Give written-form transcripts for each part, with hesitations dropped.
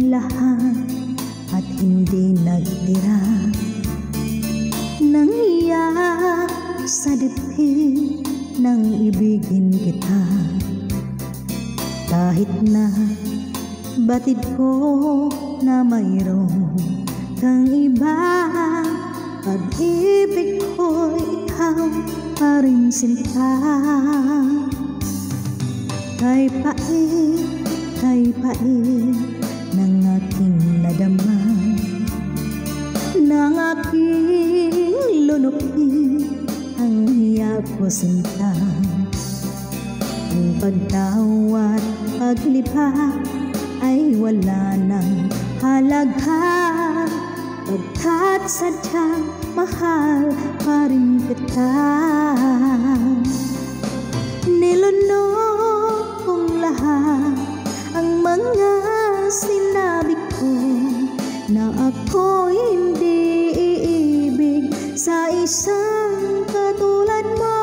lahat at hindi nagtira nang iyak sa dibdib nang ibigin kita. Kahit na batid ko na mayroon kang iba, pag-ibig ko ikaw pa rin sinta. Kay pait ng aking nadama, ng aking lunukin ang hiya ko sinta. Ang pagtawa at paglipa ay wala nang halaga, pagkat sadyang mahal pa rin kita. Nilunok kong lahat ang mga sinabi ko na ako hindi iibig sa isang katulad mo.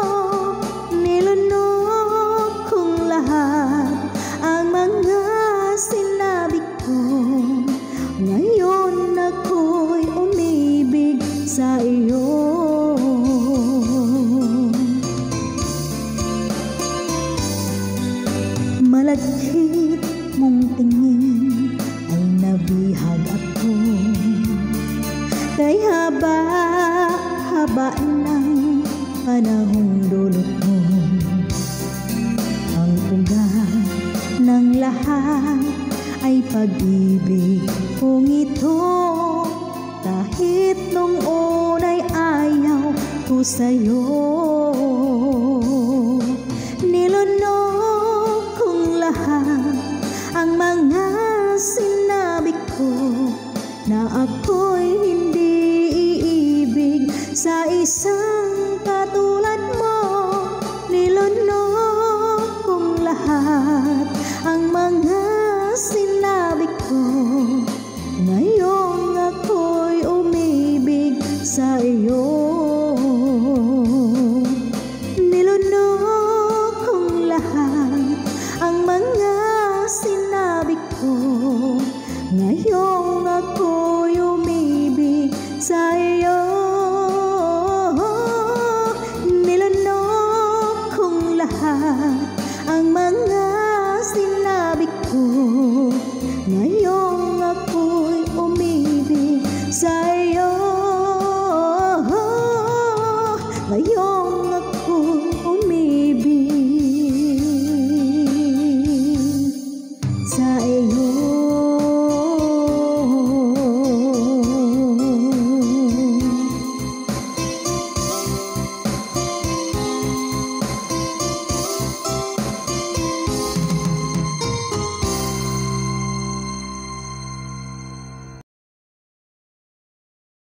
Nilunok kong lahat ang mga sinabi ko, ngayon ako'y umibig sa iyo. Malagkit mong tingin ay nabihag ako, kay haba ng panahong dulot mo. Ang ugat ng lahat ay pag-ibig kong ito, kahit nung una'y ayaw ko sa'yo.